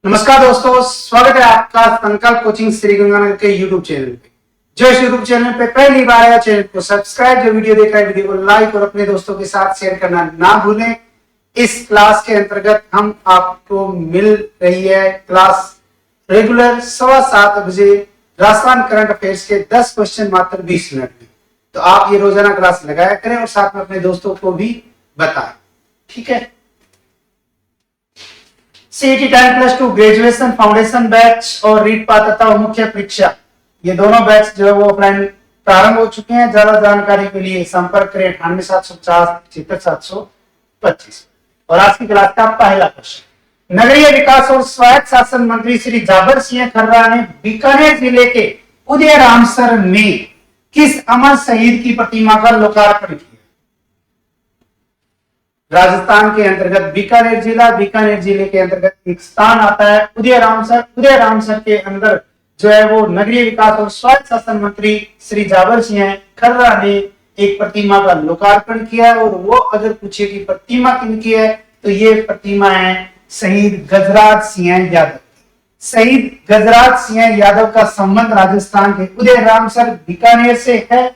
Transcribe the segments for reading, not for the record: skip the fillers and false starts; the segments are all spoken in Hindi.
नमस्कार दोस्तों, स्वागत है आपका संकल्प कोचिंग श्री गंगानगर के यूट्यूब चैनल पे। जो इस यूट्यूब चैनल पे पहली बार आया, चैनल को सब्सक्राइब, जो वीडियो देख रहा है वीडियो को लाइक और अपने दोस्तों के साथ शेयर करना ना भूलें। इस क्लास के अंतर्गत हम आपको मिल रही है क्लास रेगुलर 7:15 बजे राजस्थान करंट अफेयर्स के 10 क्वेश्चन मात्र 20 मिनट में। तो आप ये रोजाना क्लास लगाया करें और साथ में अपने दोस्तों को भी बताएं, ठीक है। सीईटी 10+2 ग्रेजुएशन फाउंडेशन बैच और रीट पात्रता तथा मुख्य परीक्षा, ये दोनों बैच जो है वो ऑफलाइन प्रारंभ हो चुके हैं। ज्यादा जानकारी के लिए संपर्क करें 98745725। और आज की क्लास का पहला क्वेश्चन, नगरीय विकास और स्वायत्त शासन मंत्री श्री जाबर सिंह खर्रा ने बीकानेर जिले के उदयरामसर में किस अमर शहीद की प्रतिमा का लोकार्पण किया? राजस्थान के अंतर्गत बीकानेर जिले के अंतर्गत एक स्थान आता है उदयरामसर। उदयरामसर के अंदर जो है वो नगरीय विकास और स्वायत्त शासन मंत्री श्री जाबर सिंह खर्रा ने एक प्रतिमा का लोकार्पण किया। और वो अगर पूछे कि प्रतिमा किनकी है तो ये प्रतिमा है शहीद गजराज सिंह यादव। शहीद गजराज सिंह यादव का संबंध राजस्थान के उदयरामसर बीकानेर से है।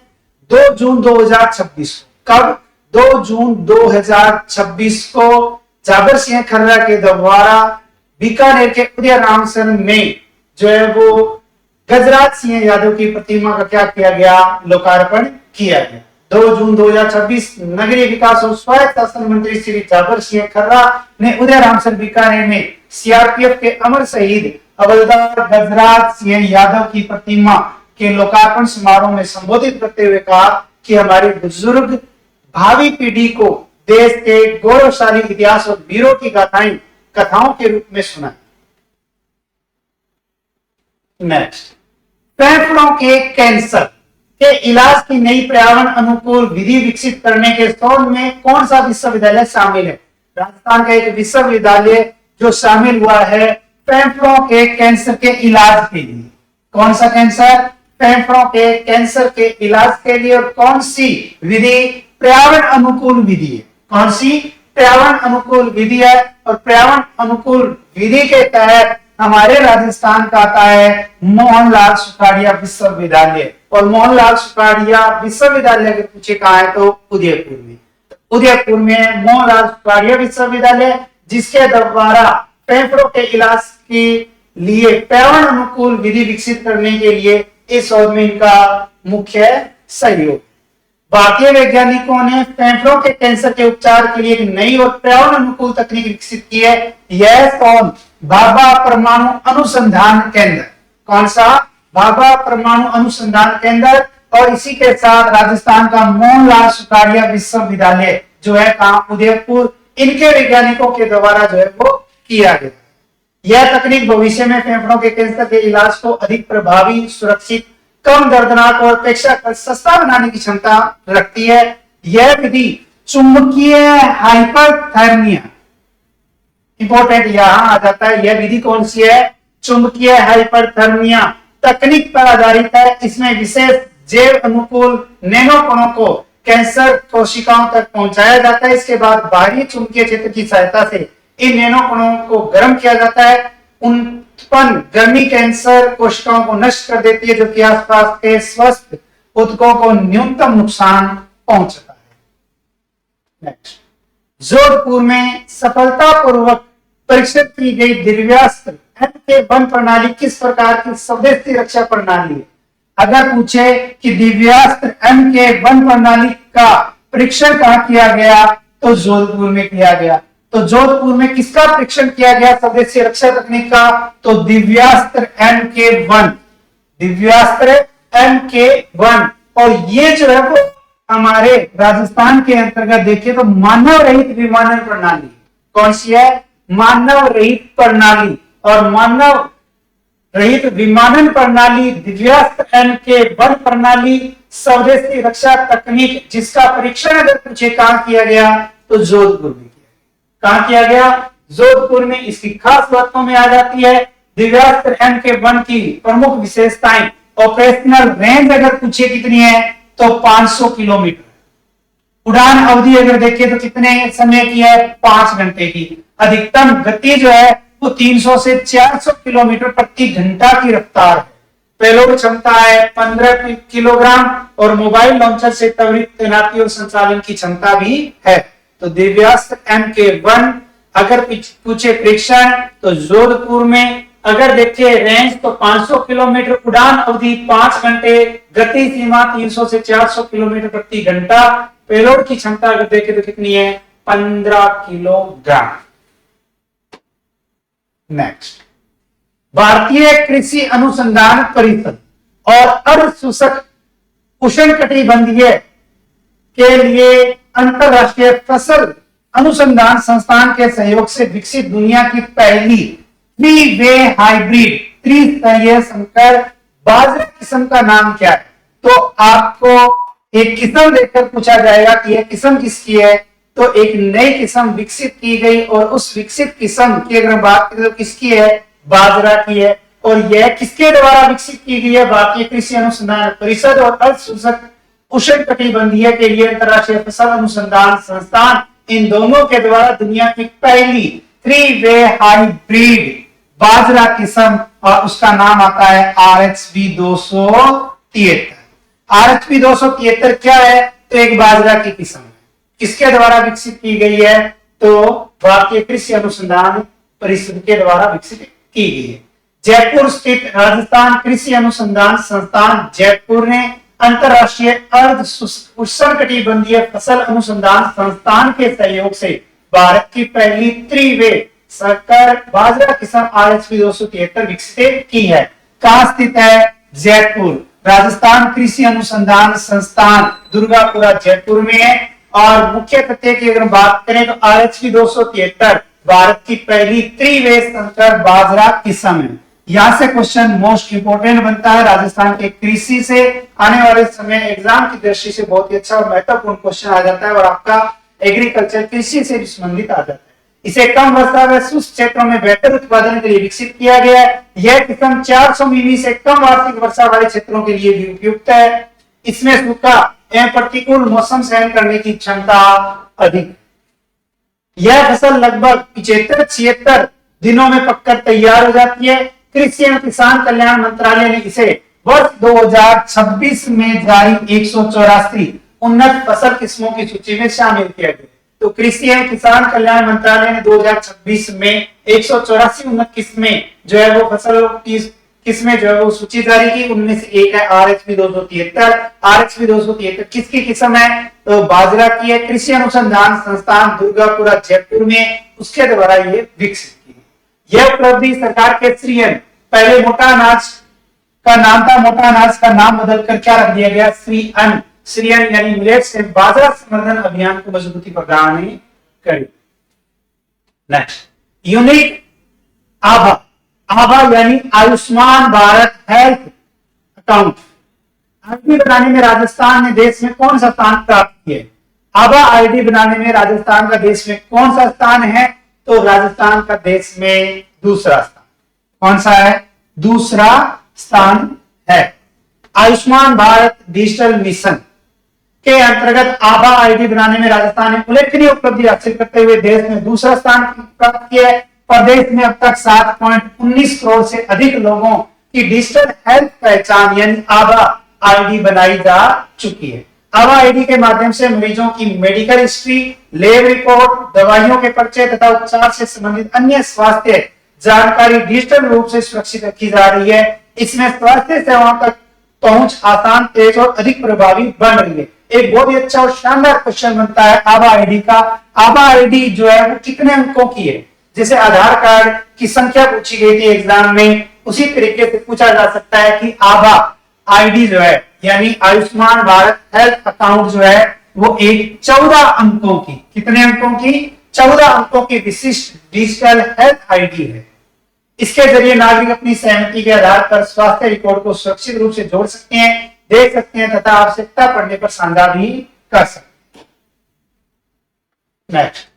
2 जून 2026 कब 2 जून 2026 को जाबर सिंह खर्रा के द्वारा बीकानेर के उदयरामसर में जो है वो गजराज सिंह यादव की प्रतिमा का क्या किया गया? लोकार्पण किया गया। 2 जून 2026 नगरीय विकास और स्वायत्त शासन मंत्री श्री जाबर सिंह खर्रा ने उदयरामसर बीकानेर में सीआरपीएफ के अमर शहीद हवलदार गजराज सिंह यादव की प्रतिमा के लोकार्पण समारोह में संबोधित करते हुए कहा कि हमारे बुजुर्ग भावी पीढ़ी को देश के गौरवशाली इतिहास और वीरों की गाथाएं कथाओं के रूप में सुनाएं। नेक्स्ट, फेफड़ों के कैंसर के इलाज की नई पर्यावरण अनुकूल विधि विकसित करने के शोध में कौन सा विश्वविद्यालय शामिल है? राजस्थान का एक विश्वविद्यालय जो शामिल हुआ है फेफड़ों के कैंसर के इलाज के लिए। कौन सा कैंसर? फेफड़ों के कैंसर के इलाज के लिए। और कौन सी विधि? पर्यावरण अनुकूल विधि है। कौन सी? पर्यावरण अनुकूल विधि है। और पर्यावरण अनुकूल विधि के तहत हमारे राजस्थान का आता है मोहनलाल सुखाड़िया विश्वविद्यालय। और मोहनलाल सुखाड़िया विश्वविद्यालय अगर पूछे कहा है तो उदयपुर में। उदयपुर में मोहनलाल सुखाड़िया विश्वविद्यालय, जिसके द्वारा फेफड़ों के इलाज के लिए पर्यावरण अनुकूल विधि विकसित करने के लिए इस शोध में इनका मुख्य सहयोग। भारतीय वैज्ञानिकों ने फेफड़ों के कैंसर के उपचार के लिए एक नई और पर्यावरण अनुकूल तकनीक विकसित की है। यह शोध भाभा परमाणु अनुसंधान केंद्र। कौन सा? भाभा परमाणु अनुसंधान केंद्र। और इसी के साथ राजस्थान का मोहनलाल सुखाड़िया विश्वविद्यालय जो है कहां? उदयपुर। इनके वैज्ञानिकों के द्वारा जो है वो किया गया। यह तकनीक भविष्य में फेफड़ों के कैंसर के इलाज को अधिक प्रभावी, सुरक्षित, कम दर्दनाक और अपेक्षाकृत सस्ता बनाने की क्षमता रखती है। यह विधि चुंबकीय हाइपरथर्मिया, इंपॉर्टेंट यहां आ जाता है, यह विधि कौन सी है? चुंबकीय हाइपरथर्मिया तकनीक पर आधारित है। इसमें विशेष जैव अनुकूल नैनो कणों को कैंसर कोशिकाओं तक पहुंचाया जाता है। इसके बाद बाहरी चुंबकीय क्षेत्र की सहायता से इन नैनो कणों को गर्म किया जाता है। उत्पन्न गर्मी कैंसर कोशिकाओं को नष्ट कर देती है, जो कि आसपास के स्वस्थ ऊतकों को न्यूनतम नुकसान पहुंचता है। नेक्स्ट, जोधपुर में सफलतापूर्वक परीक्षित की गई दिव्यास्त्र MK1 प्रणाली किस प्रकार की स्वदेशी रक्षा प्रणाली है? अगर पूछे कि दिव्यास्त्र MK1 प्रणाली का परीक्षण कहां किया गया तो जोधपुर में किया गया। तो जोधपुर में किसका परीक्षण किया गया स्वदेशी रक्षा तकनीक का? तो दिव्यास्त्र MK1। दिव्यास्त्र MK1। और ये जो है वो हमारे राजस्थान के अंतर्गत देखिए तो मानव रहित विमानन प्रणाली। कौन सी है? मानव रहित प्रणाली। और मानव रहित विमानन प्रणाली दिव्यास्त्र MK1 प्रणाली स्वदेशी रक्षा तकनीक, जिसका परीक्षण अगर पूछे कहां किया गया तो जोधपुर में। कहां किया गया? जोधपुर में। इसकी खास बातों में आ जाती है दिव्यास्त्र MK1 की प्रमुख विशेषताएं। ऑपरेशनल रेंज अगर पूछे कितनी है तो 500 किलोमीटर। उड़ान अवधि अगर देखिए तो कितने समय की है? 5 घंटे की। अधिकतम गति जो है वो 300 से 400 किलोमीटर प्रति घंटा की रफ्तार है। पेलोड क्षमता है 15 किलोग्राम और मोबाइल लॉन्चर से त्वरित तैनाती और संचालन की क्षमता भी है। तो दिव्यास्त्र MK1 अगर पूछे परीक्षण तो जोधपुर में, अगर देखे रेंज तो 500 किलोमीटर, उड़ान अवधि 5 घंटे, गति सीमा 300 से 400 किलोमीटर प्रति घंटा, पेलोड की क्षमता अगर देखे तो कितनी है 15 किलोग्राम। नेक्स्ट, भारतीय कृषि अनुसंधान परिषद और अर्ध शुष्क उष्णकटिबंधीय के लिए अंतरराष्ट्रीय फसल अनुसंधान संस्थान के सहयोग से विकसित दुनिया की पहली थ्री-वे हाइब्रिड त्रिस्तरीय संकर बाजरा किस्म का नाम क्या है? तो आपको एक किस्म देखकर पूछा जाएगा कि यह किस्म किसकी है, तो एक नई किस्म विकसित की गई और उस विकसित किस्म की अगर बात करें तो किसकी है, बाजरा की है। और यह किसके द्वारा विकसित की गई है, भारतीय कृषि अनुसंधान परिषद और अर्ध शुष्क उष्णकटिबंधीय के लिए अंतरराष्ट्रीय फसल अनुसंधान संस्थान, इन दोनों के द्वारा दुनिया की पहली थ्री-वे हाइब्रिड बाजरा किस्म, और उसका नाम आता है RHB 273। RHB 273 क्या है, तो एक बाजरा की किस्म है। किसके द्वारा विकसित की गई है, तो भारतीय कृषि अनुसंधान परिषद के द्वारा विकसित की गई है। जयपुर स्थित राजस्थान कृषि अनुसंधान संस्थान जयपुर ने अंतरराष्ट्रीय अर्ध उष्णकटिबंधीय फसल अनुसंधान संस्थान के सहयोग से भारत की पहली त्रिवे संकर बाजरा किस्म RHB 273 विकसित की है। कहां स्थित है, जयपुर। राजस्थान कृषि अनुसंधान संस्थान दुर्गापुरा जयपुर में है। और मुख्य तथ्य की अगर बात करें तो RHB 273 भारत की पहली त्रिवे संकर बाजरा किस्म है। यहां से क्वेश्चन मोस्ट इंपोर्टेंट बनता है राजस्थान के कृषि से, आने वाले समय एग्जाम की दृष्टि से बहुत ही अच्छा और महत्वपूर्ण क्वेश्चन आ जाता है और आपका एग्रीकल्चर कृषि से संबंधित आ जाता है। इसे कम वर्षा व शुष्क क्षेत्रों में बेहतर उत्पादन के लिए विकसित किया गया है। यह किस्म 400 मिमी से कम वार्षिक वर्षा वाले क्षेत्रों के लिए भी उपयुक्त है। इसमें सूखा एवं प्रतिकूल मौसम सहन करने की क्षमता अधिक। यह फसल लगभग 75-76 दिनों में पककर तैयार हो जाती है। कृषि एवं किसान कल्याण मंत्रालय ने इसे वर्ष 2026 में जारी 184 उन्नत फसल किस्मों की सूची में शामिल किया गया। तो कृषि एवं किसान कल्याण मंत्रालय ने 2026 में 184 उन्नत किस्में जो है वो फसल की किस्में जो है वो सूची जारी की। उनमें से एक है RHB 273। RHB 273 किसकी किस्म है, तो बाजरा की है। कृषि अनुसंधान संस्थान दुर्गापुरा जयपुर में उसके द्वारा ये विकसित की। यह उपलब्धि सरकार के श्रीअन्न, पहले मोटा अनाज का नाम था, मोटा अनाज का नाम बदलकर क्या रख दिया गया, श्रीअन्न। श्रीअन्न यानी मिलेट्स से बाजरा संवर्धन अभियान को मजबूती प्रदान करी। नेक्स्ट, यूनिक आभा। आभा यानी Ayushman Bharat health account ID बनाने में राजस्थान ने देश में कौन सा स्थान प्राप्त किया? आभा आईडी बनाने में राजस्थान का देश में कौन सा स्थान है, तो राजस्थान का देश में दूसरा स्थान। कौन सा है, दूसरा स्थान है। आयुष्मान भारत डिजिटल मिशन के अंतर्गत आभा आईडी बनाने में राजस्थान ने उल्लेखनीय उपलब्धि हासिल करते हुए देश में दूसरा स्थान प्राप्त किया है। प्रदेश में अब तक 7.19 करोड़ से अधिक लोगों की डिजिटल हेल्थ पहचान यानी आभा आईडी बनाई जा चुकी है। आभा आईडी के माध्यम से मरीजों की मेडिकल हिस्ट्री, लैब रिपोर्ट, दवाइयों के पर्चे तथा उपचार से संबंधित अन्य स्वास्थ्य जानकारी डिजिटल रूप से सुरक्षित रखी जा रही है। इसमें स्वास्थ्य सेवाओं तक पहुंच आसान, तेज और अधिक प्रभावी बन रही है। एक बहुत ही अच्छा और शानदार क्वेश्चन बनता है आभा आईडी का। आभा आईडी जो है वो कितने अंकों की है? जैसे आधार कार्ड की संख्या पूछी गई थी एग्जाम में, उसी तरीके से पूछा जा सकता है कि आभा आईडी जो है यानी आयुष्मान भारत हेल्थ अकाउंट जो है वो एक 14 अंकों की, कितने अंकों की, 14 अंकों की विशिष्ट डिजिटल हेल्थ आईडी है। इसके जरिए नागरिक अपनी सहमति के आधार पर स्वास्थ्य रिकॉर्ड को सुरक्षित रूप से जोड़ सकते हैं, देख सकते हैं तथा आवश्यकता पड़ने पर साझा भी कर सकते हैं। Next,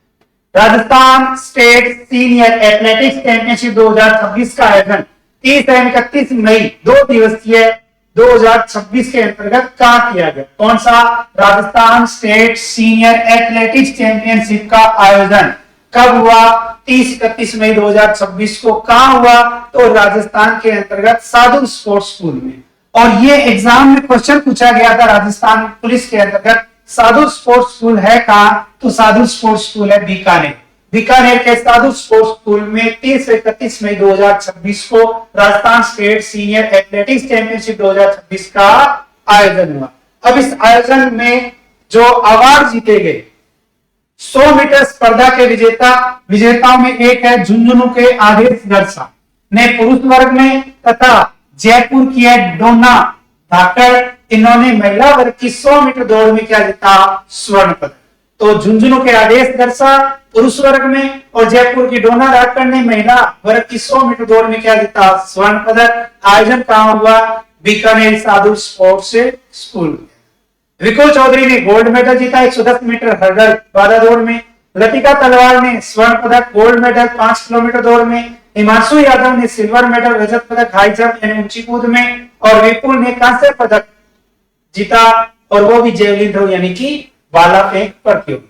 Rajasthan state senior athletics championship 2026 का आयोजन 30 एवं 31 मई 2 दिवसीय 2026 के अंतर्गत कहां किया गया? कौन सा? Rajasthan state senior athletics championship का आयोजन कब हुआ? 30-31 मई 2026 को। कहां हुआ? तो राजस्थान के अंतर्गत साधु स्पोर्ट्स स्कूल में। और ये एग्जाम में क्वेश्चन पूछा गया था राजस्थान पुलिस के अंतर्गत, साधु स्पोर्ट्स स्कूल है कहां? तो साधु स्पोर्ट्स स्कूल है बीकानेर। बीकानेर के साधु स्पोर्ट्स स्कूल में 30 से 31 मई 2026 को Rajasthan state senior athletics championship 2026 का आयोजन हुआ। अब इस आयोजन में जो अवार्ड जीते गए, 100 मीटर स्पर्धा के विजेताओं में एक है झुंझुनू के आदेश गरसा ने पुरुष वर्ग में, तथा जयपुर की है डोना धाकड़, इन्होंने महिला वर्ग की 100 मीटर दौड़ में क्या जीता? स्वर्ण पदक। तो झुंझुनू के आदेश गरसा पुरुष वर्ग में और जयपुर की डोना धाकड़ ने महिला वर्ग की 100 मीटर दौड़ में क्या जीता? स्वर्ण पदक। आयोजन कहां हुआ? बीकानेर साधु स्पोर्ट्स स्कूल में। विपुल चौधरी ने गोल्ड मेडल जीता 110 मीटर हर्डल बाधा दौड़ में। लतिका तलवार ने स्वर्ण पदक गोल्ड मेडल 5 किलोमीटर दौड़ में। हिमांशु यादव ने सिल्वर मेडल रजत पदक हाई जंप यानी ऊंची कूद में। और विपुल ने कांस्य पदक जीता और वो भी जेवलिन थ्रो यानी कि भाला फेंक प्रतियोगिता।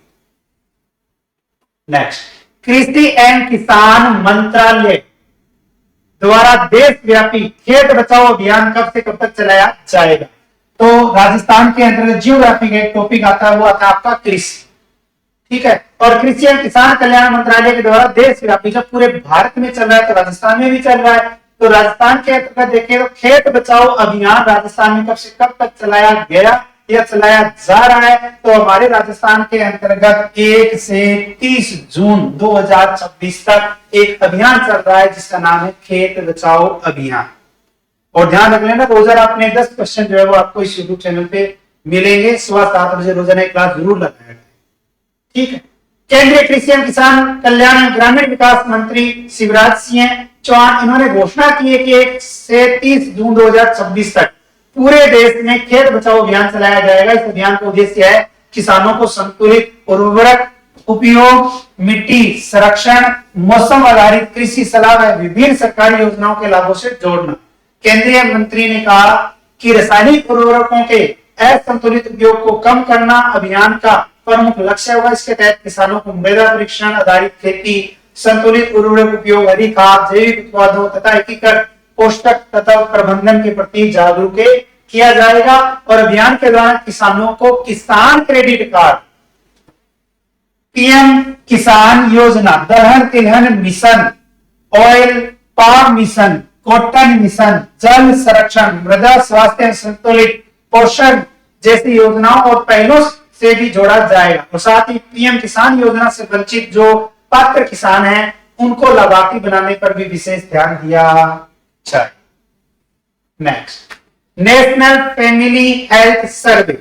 नेक्स्ट, कृषि एवं किसान मंत्रालय द्वारा देशव्यापी खेत बचाओ अभियान कब से कब तक चलाया जाएगा? तो राजस्थान के अंतर्गत जियोग्राफी का एक टॉपिक आता है, वो आता है आपका कृषि। ठीक है, और कृषि एवं किसान कल्याण मंत्रालय के द्वारा देशव्यापी, जब पूरे भारत में चल रहा है तो राजस्थान में भी चल रहा है। तो राजस्थान के अंतर्गत देखें तो खेत बचाओ अभियान राजस्थान में कब से कब तक चलाया गया या चलाया जा रहा है? तो हमारे राजस्थान के अंतर्गत 1 से 30 जून 2026 तक एक अभियान चल रहा है जिसका नाम है खेत बचाओ अभियान। और ध्यान रख लेना, रोजाना अपने 10 क्वेश्चन जो है वो आपको इस यूट्यूब चैनल पे मिलेंगे। सुबह 7 बजे रोजाना एक क्लास जरूर लगाया। ठीक है, केंद्रीय कृषि एवं किसान कल्याण एवं ग्रामीण विकास मंत्री शिवराज सिंह चौहान इन्होंने घोषणा की है कि 1 से 30 जून 2026 तक पूरे देश में खेत बचाओ अभियान चलाया जाएगा। इस अभियान का उद्देश्य है किसानों को संतुलित उर्वरक उपयोग, मिट्टी संरक्षण, मौसम आधारित कृषि सलाह व विभिन्न सरकारी योजनाओं के लाभों से जोड़ना। केंद्रीय मंत्री ने कहा कि रासायनिक उर्वरकों के असंतुलित उपयोग को कम करना अभियान का प्रमुख लक्ष्य होगा। इसके तहत किसानों को मृदा परीक्षण आधारित खेती, संतुलित उर्वरक उपयोग, हरी खाद, जैविक उत्पादों तथा एकीकृत पोषक तत्व प्रबंधन के प्रति जागरूक किया जाएगा। और अभियान के दौरान किसानों को किसान क्रेडिट कार्ड, पीएम किसान योजना, दलहन तिलहन mission, oil palm mission, cotton mission, जल संरक्षण, मृदा स्वास्थ्य, संतुलित पोषण जैसी योजनाओं और पहलों से भी जोड़ा जाएगा। और साथ ही पीएम किसान योजना से वंचित जो पात्र किसान हैं उनको लाभार्थी बनाने पर भी विशेष ध्यान दिया जाए। Next, national family health survey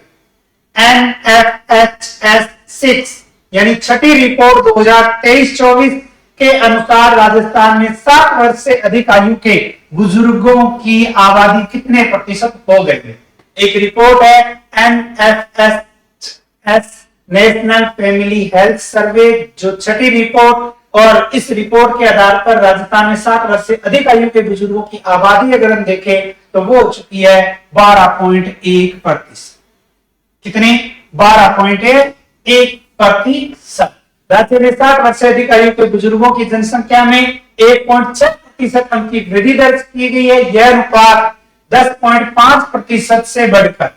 NFHS 6 यानी छठी रिपोर्ट 2023-24 के अनुसार राजस्थान में 60 वर्ष से अधिक आयु के बुजुर्गों की आबादी कितने प्रतिशत हो गई है? एक रिपोर्ट है NFHS national family health survey, जो छठी रिपोर्ट, और इस रिपोर्ट के आधार पर राजस्थान में 60 वर्ष से अधिक आयु के बुजुर्गों की आबादी अगर हम देखें तो वो हो चुकी है 12.1%। कितनी? 12.1%। राज्य में 60 वर्ष से अधिक आयु के बुजुर्गों की जनसंख्या में 1.6% अंक की वृद्धि दर्ज की गई है। यह अनुपात 10.5% से बढ़कर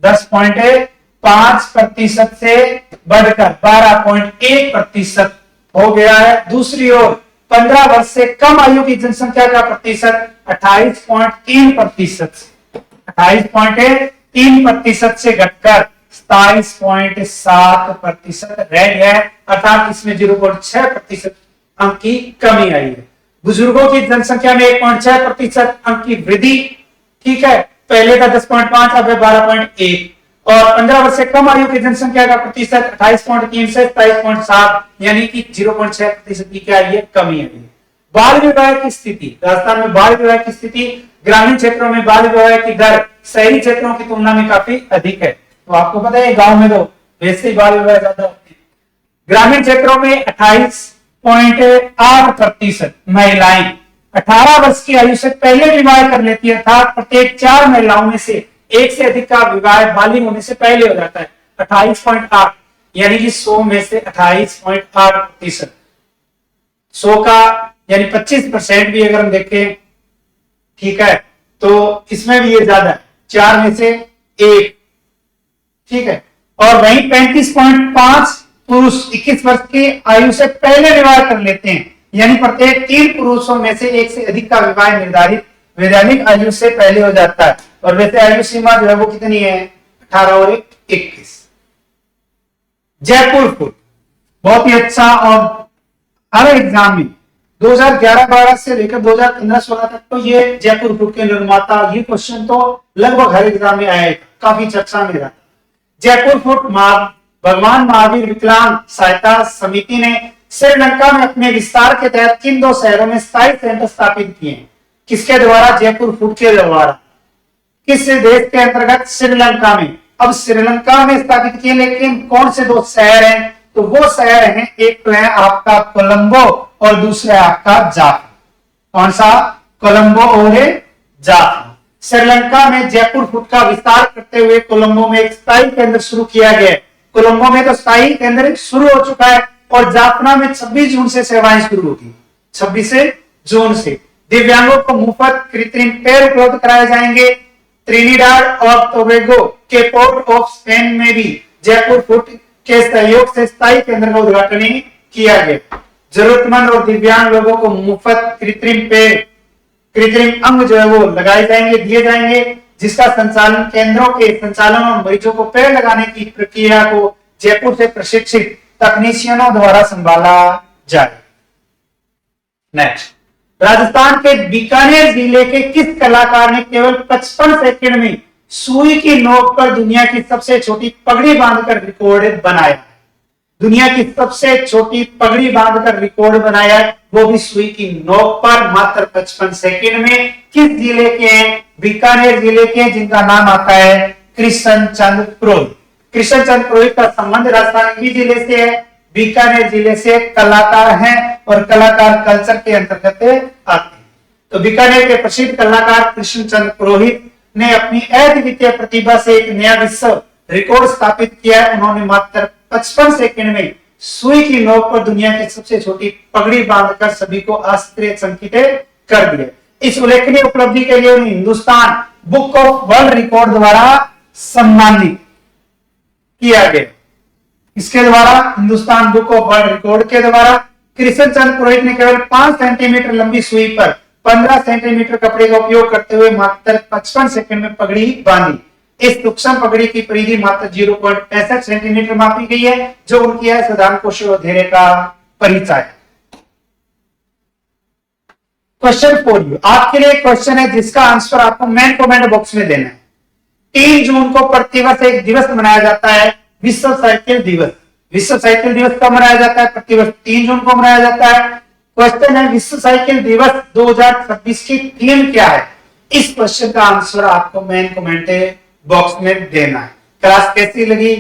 10.5% से बढ़कर 12.1% हो गया है। दूसरी ओर 15 वर्ष से कम आयु की जनसंख्या का प्रतिशत 28.3% से घटकर 27.7% रह गया है, अर्थात इसमें 0.6% अंक की कमी आई है। बुजुर्गों की जनसंख्या में 1.6% अंक की वृद्धि, ठीक है, पहले का 10.5 अब है 12.1, और 15 वर्ष से कम आयु की जनसंख्या का प्रतिशत 28.3 से 27.7 यानी कि 0.6% की क्या आई है? कमी आई है। बाल विवाह की स्थिति, राजस्थान में बाल विवाह की स्थिति, ग्रामीण क्षेत्रों में बाल विवाह की दर शहरी क्षेत्रों की तुलना में काफी अधिक है। तो आपको पता है गांव में तो वैसे ही बाल विवाह ज्यादा होती है। ग्रामीण क्षेत्रों में 28.8% महिलाएं 18 वर्ष की आयु से पहले विवाह कर लेती है, अर्थात प्रत्येक 4 महिलाओं में से एक से अधिक का विवाह बालिग होने से पहले हो जाता है। 28.8 यानी कि 100 में से 28.8%। 100 का यानी 25% भी अगर हम देखें, ठीक है, तो इसमें भी ये ज्यादा है, 4 में से 1, ठीक है। और वहीं 35.5 पुरुष 21 वर्ष की आयु से पहले विवाह कर लेते हैं, यानी प्रत्येक 3 पुरुषों में से एक से अधिक का विवाह निर्धारित वैधानिक आयु से पहले हो जाता है। और वैसे आयु सीमा जो है वो कितनी है, 18 और 21। जयपुर फूड बहुत ही अच्छा, और हर एग्जाम में 2011-12 से लेकर 2015-16 तक तो ये जयपुर फूड के निर्माता, ये क्वेश्चन तो लगभग हर एग्जाम में आया, काफी चर्चा में रहा। जयपुर फूड भगवान महावीर विकलांग सहायता समिति ने श्रीलंका में अपने विस्तार के तहत किन 2 शहरों में स्थायी सेंटर स्थापित किए हैं? किसके द्वारा? जयपुर फूड के द्वारा। किस देश के अंतर्गत? श्रीलंका में। अब श्रीलंका में स्थापित किए, लेकिन कौन से 2 शहर हैं? तो वो शहर हैं, एक तो है आपका कोलंबो और दूसरा आपका जाफना। कौन सा? कोलंबो और जाफना। श्रीलंका में जयपुर फूड का विस्तार करते हुए कोलंबो में एक स्थायी केंद्र शुरू किया गया। कोलंबो में तो स्थायी केंद्र शुरू हो चुका है, और जाफना में 26 जून से सेवाएं शुरू होगी। 26 जून से दिव्यांगों को मुफ्त कृत्रिम पैर उपलब्ध कराए जाएंगे। त्रिनिडाद और टोबैगो के पोर्ट ऑफ स्पेन में भी जयपुर फूड के सहयोग से स्थायी केंद्र का उद्घाटन किया गया। जरूरतमंद और दिव्यांग लोगों को मुफ्त कृत्रिम अंग जो है वो लगाए जाएंगे, दिए जाएंगे, जिसका संचालन केंद्रों के संचालन और मरीजों को पैर लगाने की प्रक्रिया को जयपुर से प्रशिक्षित तकनीशियनों द्वारा संभाला जाए। नेक्स्ट, राजस्थान के बीकानेर जिले के किस कलाकार ने केवल 55 सेकंड में सुई की नोक पर दुनिया की सबसे छोटी पगड़ी बांधकर रिकॉर्ड बनाया? दुनिया की सबसे छोटी पगड़ी बांधकर रिकॉर्ड बनाया है, वो भी सुई की नोक पर मात्र 55 सेकंड में। किस जिले के हैं? बीकानेर जिले के, जिनका नाम आता है कृष्ण चंद्र पुरोहित। कृष्ण चंद्र पुरोहित का संबंध राजस्थान के जिले से है, बीकानेर जिले से कलाकार हैं, और कलाकार कल्चर के अंतर्गत आते हैं। तो बीकानेर के प्रसिद्ध कलाकार कृष्ण चंद्र पुरोहित ने अपनी अद्वितीय प्रतिभा से एक नया विश्व रिकॉर्ड स्थापित किया है। उन्होंने मात्र 55 सेकंड में सुई की नोक पर दुनिया की सबसे छोटी पगड़ी बांधकर सभी को आश्चर्यचकित कर दिया। इस उल्लेखनीय उपलब्धि के लिए उन्हें Hindustan book of world record द्वारा सम्मानित किया गया। इसके द्वारा, Hindustan book of world record के द्वारा, कृष्ण चंद्र पुरोहित ने केवल 5 सेंटीमीटर लंबी सुई पर 15 सेंटीमीटर कपड़े का उपयोग करते हुए मात्र 55 सेकंड में पगड़ी बांधी। इस सूक्ष्म पगड़ी की परिधि मात्र 0.65 सेंटीमीटर मापी गई है, जो उनकी है साधारण कोश और धेरे का परिचय है। क्वेश्चन फॉर यू, आपके लिए क्वेश्चन है जिसका आंसर आपको मेन कमेंट बॉक्स में देना है। 3 जून को प्रतिवर्ष एक दिवस मनाया जाता है, विश्व साइकिल दिवस। विश्व साइकिल दिवस कब मनाया जाता है? प्रतिवर्ष 3 जून को मनाया जाता है। क्वेश्चन है, विश्व साइकिल दिवस 2026 की थीम क्या है? इस क्वेश्चन का आंसर आपको मेन कमेंट बॉक्स में देना है। क्लास कैसी लगी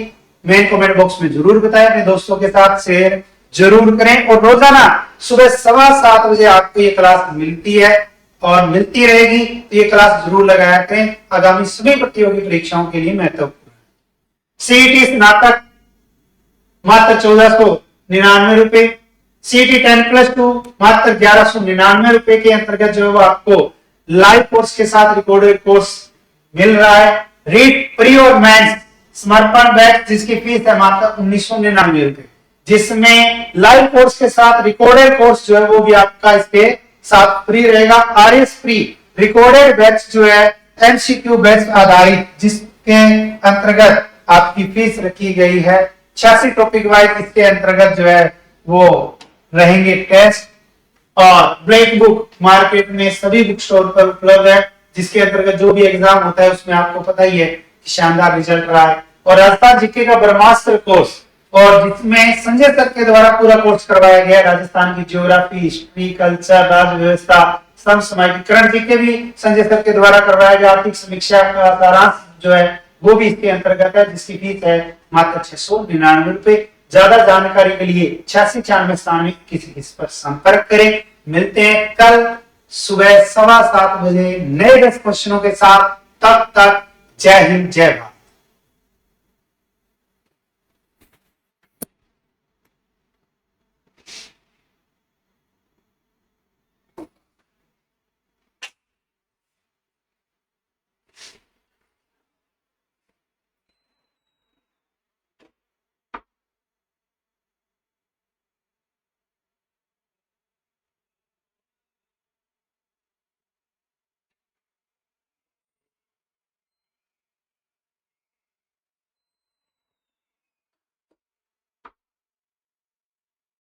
मेन कमेंट बॉक्स में जरूर बताएं, अपने दोस्तों के साथ शेयर जरूर करें, और रोजाना सुबह 7:15 बजे आपको ये क्लास मिलती है और मिलती रहेगी। तो ये क्लास जरूर लगाया करें, आगामी सभी प्रतियोगी परीक्षाओं के लिए महत्वपूर्ण। सीईटी स्नातक मात्र 1499 रुपए, सीईटी 10+2 मात्र 1199 रुपए के अंतर्गत जो है आपको लाइव कोर्स के साथ रिकॉर्डेड कोर्स मिल रहा है। रीड प्री और मेंस समर्पण बैच जिसकी फीस है मात्र 1999 रुपए, जिसमें लाइव कोर्स के साथ रिकॉर्डेड कोर्स जो है वो भी आपका इसके साथ फ्री रहेगा। आरएस फ्री रिकॉर्डेड बैच जो है एमसीक्यू बैच आधारित, जिसके अंतर्गत आपकी फीस रखी गई है 86 टॉपिक वाइज। इसके अंतर्गत जो है वो रहेंगे टेस्ट, और ब्लैक बुक मार्केट में सभी बुक स्टोर पर उपलब्ध है, जिसके अंतर्गत जो भी एग्जाम होता है उसमें आपको पता ही है कि शानदार रिजल्ट रहा है। और राजस्थान जीके का ब्रह्मास्त्र कोर्स, और जिसमें संजय सर के द्वारा पूरा कोर्स करवाया गया है। राजस्थान की ज्योग्राफी, हिस्ट्री, कल्चर, राज्य व्यवस्था, समसामयिकरण जीके भी संजय सर के द्वारा करवाया गया। आर्थिक समीक्षा का सारांश जो है वो भी इसके अंतर्गत है, जिसकी फीस है मात्र 699 रुपए। ज्यादा जानकारी के लिए 8696 किसी पर संपर्क करें। मिलते हैं कल सुबह 7:15 बजे नए 10 क्वेश्चनों के साथ। तब तक जय हिंद, जय भारत।